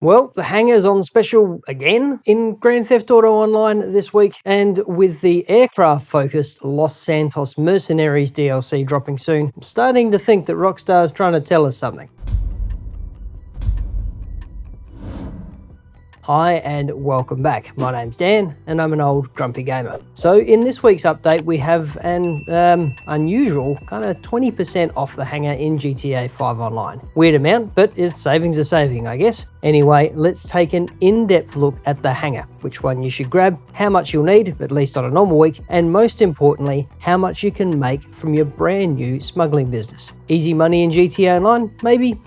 Well, the hangar's on special again in Grand Theft Auto Online this week, and with the aircraft-focused Los Santos Mercenaries DLC dropping soon, I'm starting to think that Rockstar's trying to tell us something. Hi and welcome back. My name's Dan and I'm an old grumpy gamer. So in this week's update we have an unusual kind of 20% off the hangar in GTA 5 Online. Weird amount, but it's savings are saving, I guess. Anyway, let's take an in-depth look at the hangar, which one you should grab, how much you'll need, at least on a normal week, and most importantly, how much you can make from your brand new smuggling business. Easy money in GTA Online? Maybe?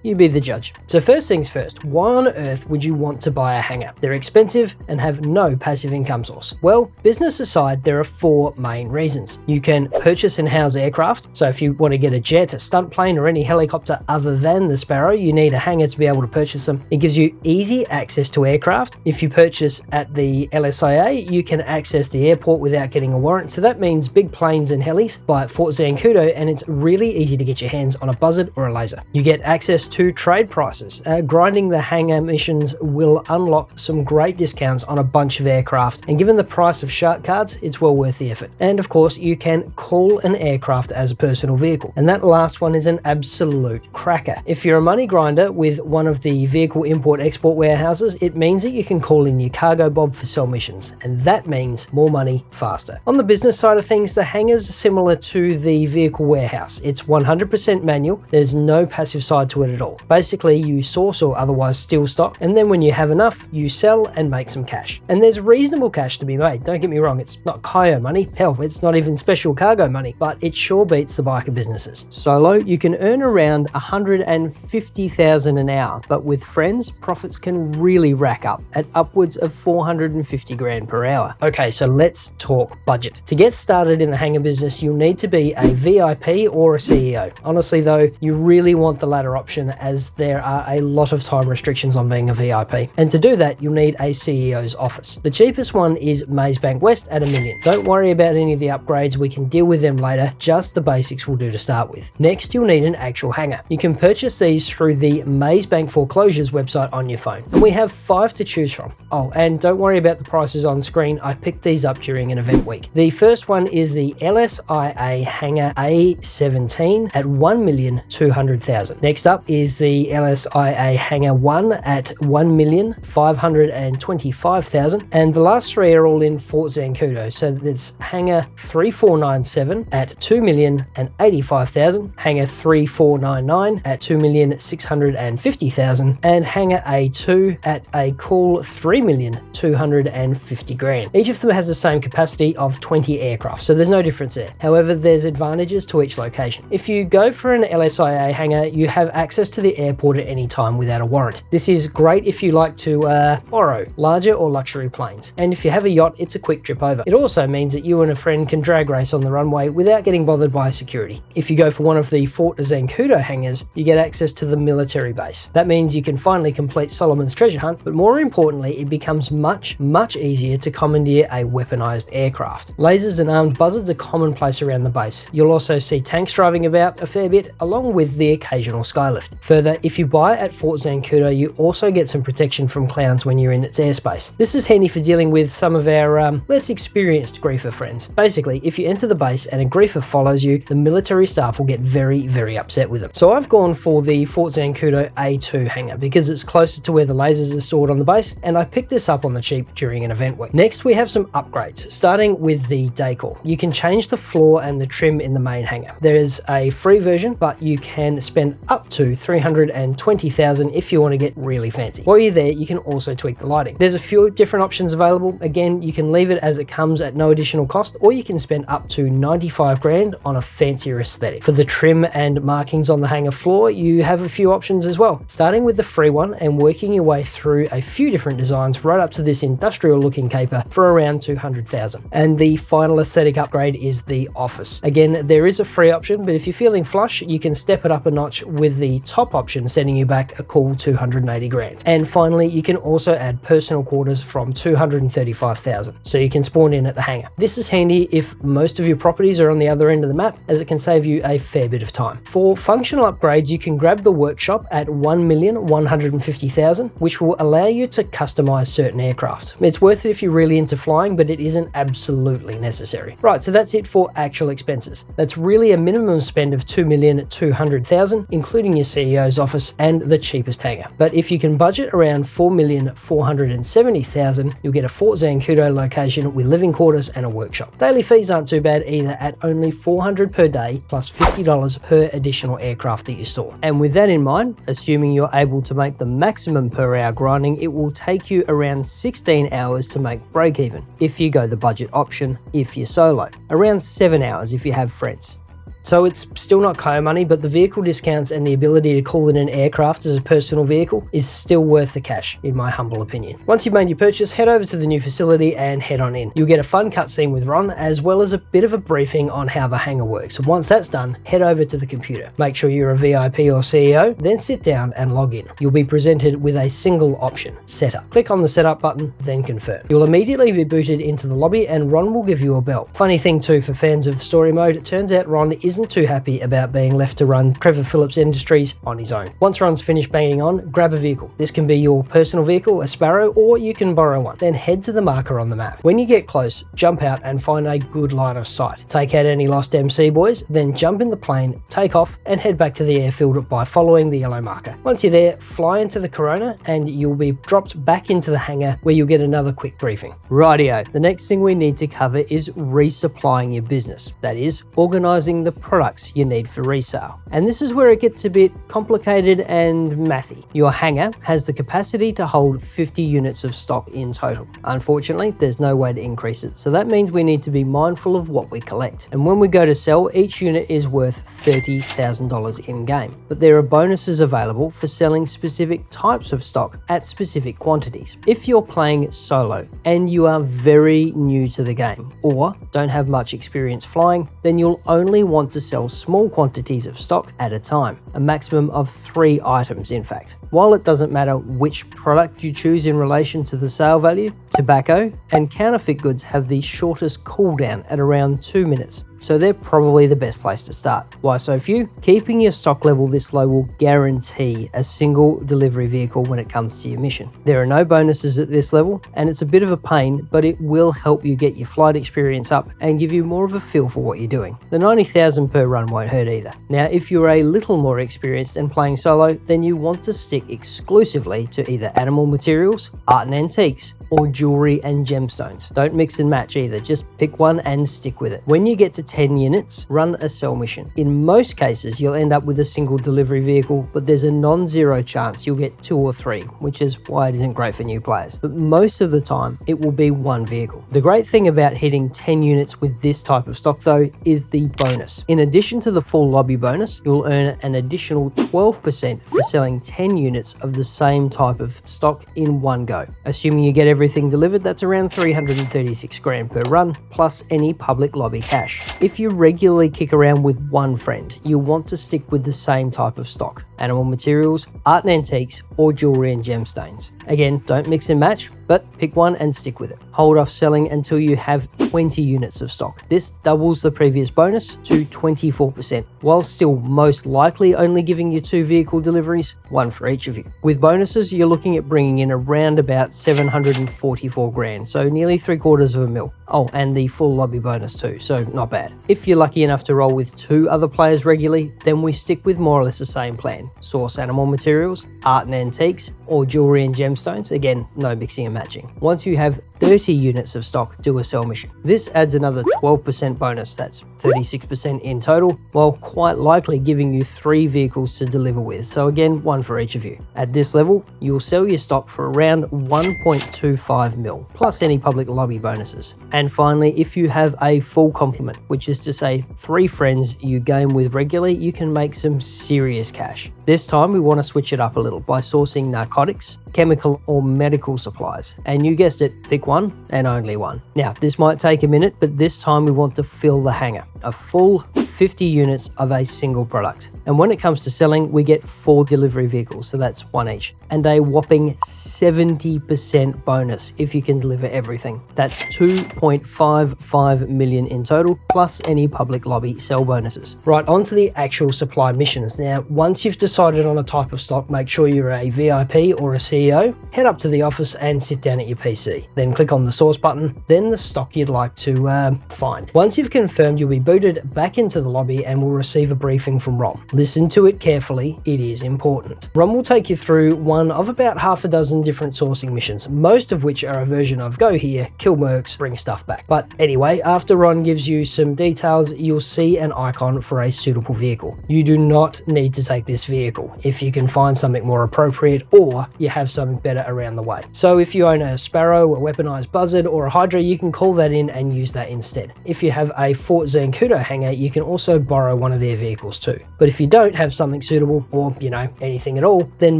You be the judge. So first things first, why on earth would you want to buy a hangar? They're expensive and have no passive income source. Well, business aside, there are four main reasons. You can purchase and house aircraft. So if you want to get a jet, a stunt plane, or any helicopter other than the Sparrow, you need a hangar to be able to purchase them. It gives you easy access to aircraft. If you purchase at the LSIA, you can access the airport without getting a warrant. So that means big planes and helis buy at Fort Zancudo, and it's really easy to get your hands on a buzzard or a laser. You get access to trade prices. Grinding the hangar missions will unlock some great discounts on a bunch of aircraft, and given the price of shark cards, it's well worth the effort. And of course, you can call an aircraft as a personal vehicle, and that last one is an absolute cracker. If you're a money grinder with one of the vehicle import-export warehouses, it means that you can call in your cargo bob for sell missions, and that means more money faster. On the business side of things, the hangar's similar to the vehicle warehouse. It's 100% manual. There's no passive side to it at all. Basically, you source or otherwise steal stock, and then when you have enough, you sell and make some cash. And there's reasonable cash to be made. Don't get me wrong, it's not Kyo money. Hell, it's not even special cargo money, but it sure beats the biker businesses. Solo, you can earn around 150,000 an hour, but with friends, profits can really rack up at upwards of 450 grand per hour. Okay, so let's talk budget. To get started in the hangar business, you'll need to be a VIP or a CEO. Honestly though, you really want the latter option, as there are a lot of time restrictions on being a VIP. And to do that, you'll need a CEO's office. The cheapest one is Mazebank West at $1 million. Don't worry about any of the upgrades, we can deal with them later, just the basics will do to start with. Next, you'll need an actual hangar. You can purchase these through the Mazebank Foreclosures website on your phone, and we have 5 to choose from. Oh, and don't worry about the prices on screen, I picked these up during an event week. The first one is the LSIA Hangar A17 at 1,200,000. Next up is the LSIA Hangar 1 at 1,525,000, and the last three are all in Fort Zancudo. So there's Hangar 3497 at 2,085,000, Hangar 3499 at 2,650,000, and Hangar A2 at a cool 3,250 grand. Each of them has the same capacity of 20 aircraft, so there's no difference there. However, there's advantages to each location. If you go for an LSIA hangar, you have access to the airport at any time without a warrant. This is great if you like to borrow larger or luxury planes, and if you have a yacht, it's a quick trip over. It also means that you and a friend can drag race on the runway without getting bothered by security. If you go for one of the Fort Zancudo hangars, you get access to the military base. That means you can finally complete Solomon's treasure hunt, but more importantly, it becomes much easier to commandeer a weaponized aircraft. Lasers and armed buzzards are commonplace around the base. You'll also see tanks driving about a fair bit, along with the occasional skylift. Further, if you buy at Fort Zancudo, you also get some protection from clowns when you're in its airspace. This is handy for dealing with some of our less experienced griefer friends. Basically, if you enter the base and a griefer follows you, the military staff will get very upset with them. So I've gone for the Fort Zancudo A2 hangar because it's closer to where the lasers are stored on the base, and I picked this up on the cheap during an event week. Next, we have some upgrades, starting with the decor. You can change the floor and the trim in the main hangar. There is a free version, but you can spend up to 320,000 if you want to get really fancy. While you're there, you can also tweak the lighting. There's a few different options available. Again, you can leave it as it comes at no additional cost, or you can spend up to 95 grand on a fancier aesthetic. For the trim and markings on the hangar floor, you have a few options as well, starting with the free one and working your way through a few different designs right up to this industrial looking caper for around 200,000. And the final aesthetic upgrade is the office. Again, there is a free option, but if you're feeling flush, you can step it up a notch with the top option, sending you back a cool 280 grand. And finally, you can also add personal quarters from 235,000, so you can spawn in at the hangar. This is handy if most of your properties are on the other end of the map, as it can save you a fair bit of time. For functional upgrades, you can grab the workshop at 1,100,000 150,000, which will allow you to customize certain aircraft. It's worth it if you're really into flying, but it isn't absolutely necessary. Right, so that's it for actual expenses. That's really a minimum spend of 2,200,000, including your CEO's office and the cheapest hangar. But if you can budget around 4,470,000, you'll get a Fort Zancudo location with living quarters and a workshop. Daily fees aren't too bad either at only $400 per day plus $50 per additional aircraft that you store. And with that in mind, assuming you're able to make the maximum per hour grinding, it will take you around 16 hours to make break even if you go the budget option if you're solo, around 7 hours if you have friends. So it's still not car money, but the vehicle discounts and the ability to call it an aircraft as a personal vehicle is still worth the cash, in my humble opinion. Once you've made your purchase, head over to the new facility and head on in. You'll get a fun cutscene with Ron, as well as a bit of a briefing on how the hangar works. And once that's done, head over to the computer. Make sure you're a VIP or CEO, then sit down and log in. You'll be presented with a single option, Setup. Click on the Setup button, then Confirm. You'll immediately be booted into the lobby and Ron will give you a belt. Funny thing too, for fans of the story mode, it turns out Ron isn't too happy about being left to run Trevor Phillips Industries on his own. Once Ron's finished banging on, grab a vehicle. This can be your personal vehicle, a Sparrow, or you can borrow one. Then head to the marker on the map. When you get close, jump out and find a good line of sight. Take out any lost MC boys, then jump in the plane, take off, and head back to the airfield by following the yellow marker. Once you're there, fly into the Corona and you'll be dropped back into the hangar where you'll get another quick briefing. Rightio, the next thing we need to cover is resupplying your business. That is, organizing the products you need for resale. And this is where it gets a bit complicated and mathy. Your hangar has the capacity to hold 50 units of stock in total. Unfortunately, there's no way to increase it, so that means we need to be mindful of what we collect. And when we go to sell, each unit is worth $30,000 in game. But there are bonuses available for selling specific types of stock at specific quantities. If you're playing solo and you are very new to the game or don't have much experience flying, then you'll only want to sell small quantities of stock at a time, a maximum of 3 items in fact. While it doesn't matter which product you choose in relation to the sale value, tobacco and counterfeit goods have the shortest cooldown at around 2 minutes, so they're probably the best place to start. Why so few? Keeping your stock level this low will guarantee a single delivery vehicle when it comes to your mission. There are no bonuses at this level, and it's a bit of a pain, but it will help you get your flight experience up and give you more of a feel for what you're doing. The 90,000 per run won't hurt either. Now, if you're a little more experienced and playing solo, then you want to stick exclusively to either animal materials, art and antiques, or jewelry and gemstones. Don't mix and match either, just pick one and stick with it. When you get to 10 units, run a sell mission. In most cases, you'll end up with a single delivery vehicle, but there's a non-zero chance you'll get 2 or 3, which is why it isn't great for new players. But most of the time, it will be one vehicle. The great thing about hitting 10 units with this type of stock though is the bonus. In addition to the full lobby bonus, you'll earn an additional 12% for selling 10 units of the same type of stock in one go. Assuming you get everything delivered, that's around 336 grand per run, plus any public lobby cash. If you regularly kick around with one friend, you'll want to stick with the same type of stock, animal materials, art and antiques, or jewelry and gemstones. Again, don't mix and match, but pick one and stick with it. Hold off selling until you have 20 units of stock. This doubles the previous bonus to 24%, while still most likely only giving you 2 vehicle deliveries, 1 for each of you. With bonuses, you're looking at bringing in around about 744 grand, so nearly $750,000. Oh, and the full lobby bonus too, so not bad. If you're lucky enough to roll with 2 other players regularly, then we stick with more or less the same plan. Source animal materials, art and antiques, or jewelry and gemstones. Again, no mixing and matching. Once you have 30 units of stock, do a sell mission. This adds another 12% bonus, that's 36% in total, while quite likely giving you 3 vehicles to deliver with, so again, 1 for each of you. At this level, you'll sell your stock for around 1.25 mil, plus any public lobby bonuses. And finally, if you have a full complement, which is to say 3 friends you game with regularly, you can make some serious cash. This time we want to switch it up a little by sourcing narcotics, chemical or medical supplies, and you guessed it, pick one and only one. Now, this might take a minute, but this time we want to fill the hangar, a full 50 units of a single product. And when it comes to selling, we get 4 delivery vehicles, so that's 1 each, and a whopping 70% bonus if you can deliver everything. That's 2.55 million in total, plus any public lobby sell bonuses. Right, on to the actual supply missions. Now, once you've decided on a type of stock, make sure you're a VIP or a CEO, head up to the office and sit down at your PC. Then click on the source button, then the stock you'd like to find. Once you've confirmed, you'll be booted back into the lobby and will receive a briefing from Rom. Listen to it carefully, it is important. Rom will take you through one of about half a dozen different sourcing missions, most of which are a version of go here, kill mercs, bring stuff back. But anyway, after Ron gives you some details, you'll see an icon for a suitable vehicle. You do not need to take this vehicle if you can find something more appropriate or you have something better around the way. So if you own a Sparrow, a weaponized Buzzard, or a Hydra, you can call that in and use that instead. If you have a Fort Zancudo hangar, you can also borrow one of their vehicles too. But if you don't have something suitable, or anything at all, then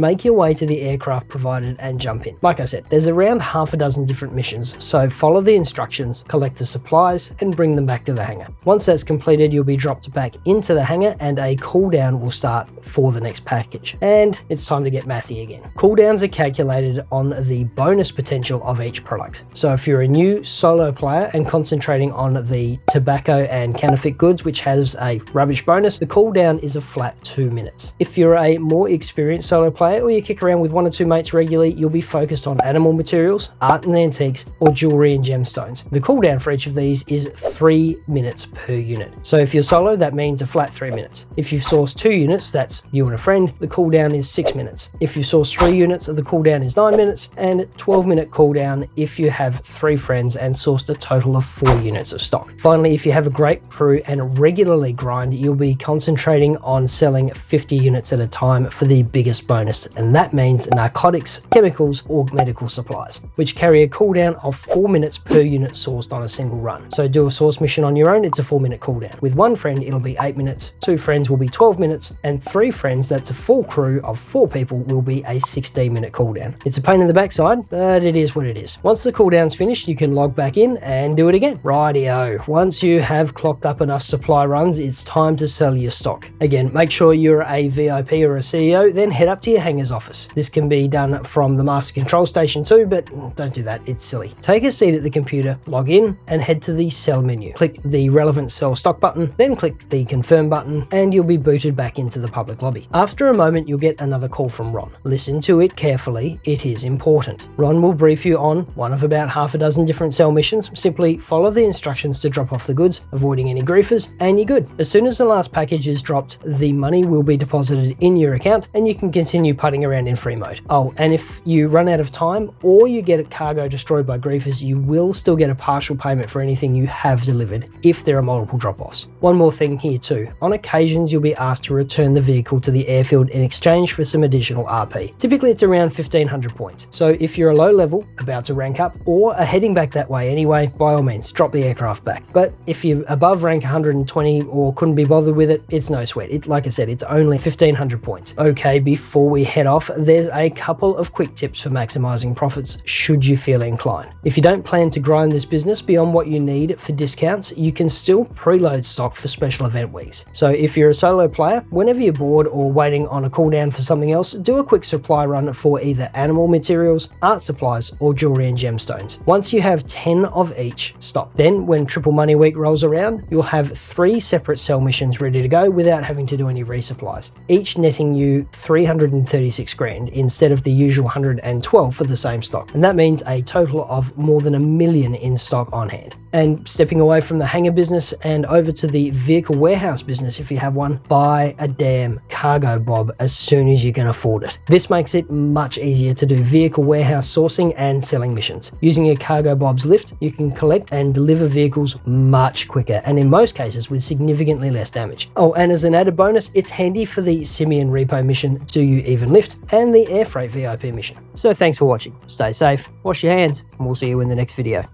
make your way to the aircraft provided and jump in. Like I said, there's around half a dozen different missions, so follow the instructions, collect the supplies, and bring them back to the hangar. Once that's completed, you'll be dropped back into the hangar and a cooldown will start for the next package. And it's time to get mathy again. Cooldowns are calculated on the bonus potential of each product. So if you're a new solo player and concentrating on the tobacco and counterfeit goods, which has a rubbish bonus, the cooldown is a flat 2 minutes. If you're a more experienced solo player or you kick around with 1 or 2 mates regularly, you'll be focused on animal materials, art and antiques, or jewelry and gemstones. The cooldown for each of these is 3 minutes per unit. So if you're solo, that means a flat 3 minutes. If you've sourced 2 units, that's you and a friend, the cooldown is 6 minutes. If you source 3 units, the cooldown is 9 minutes, and 12-minute cooldown if you have 3 friends and sourced a total of 4 units of stock. Finally, if you have a great crew and regularly grind, you'll be concentrating on selling 50 units at a time for the biggest bonus, and that means narcotics, chemicals, or medical supplies, which carry a cooldown of 4 minutes per unit sourced on a single run. So do a source mission on your own, it's a 4-minute cooldown. With 1 friend, it'll be 8 minutes, 2 friends will be 12 minutes, and 3 friends, that's a full crew of 4 people, will be a 16-minute cooldown. It's a pain in the backside, but it is what it is. Once the cooldown's finished, you can log back in and do it again. Rightio. Once you have clocked up enough supply runs, it's time to sell your stock. Again, make sure you're a VIP or a CEO, then head up to your hangar's office. This can be done from the master control station too, but don't do that, it's silly. Take a seat at the computer, log in, and head to the sell menu. Click the relevant sell stock button, then click the confirm button, and you'll be booted back into the public lobby. After a moment, you'll get another call from Ron. Listen to it carefully, it is important. Ron will brief you on one of about half a dozen different sell missions. Simply follow the instructions to drop off the goods, avoiding any griefers, and you're good. As soon as the last package is dropped, the money will be deposited in your account and you can continue putting around in free mode. Oh, and if you run out of time or you get a cargo destroyed by griefers, you will still get a partial payment for anything you have delivered if there are multiple drop-offs. One more thing here too. On occasions, you'll be asked to return the vehicle to the airfield in exchange for some additional RP. Typically, it's around 1500 points. So if you're a low level, about to rank up, or are heading back that way anyway, by all means, drop the aircraft back. But if you're above rank 120 or couldn't be bothered with it, it's no sweat. Like I said, it's only 1500 points. Okay, before we head off, there's a couple of quick tips for maximizing profits should you feel inclined. If you don't plan to grind this business beyond what you need for discounts, you can still preload stock for special event weeks. So if you're a solo player, whenever you're bored or waiting on a cooldown for something else, do a quick supply run for either animal materials, art supplies, or jewelry and gemstones. Once you have 10 of each, stop. Then when Triple Money Week rolls around, you'll have 3 separate sell missions ready to go without having to do any resupplies, each netting you 336 grand instead of the usual 112 for the same stock. And that means a total of more than 1 million in stock on hand. And stepping away from the hangar business and over to the vehicle warehouse business, if you have one, buy a damn cargo bob as soon as you can afford it. This makes it much easier to do vehicle warehouse sourcing and selling missions. Using a cargo bob's lift, you can collect and deliver vehicles much quicker, and in most cases with significantly less damage. Oh, and as an added bonus, it's handy for the Simeon Repo mission, Do You Even Lift, and the Air Freight VIP mission. So thanks for watching. Stay safe, wash your hands, and we'll see you in the next video.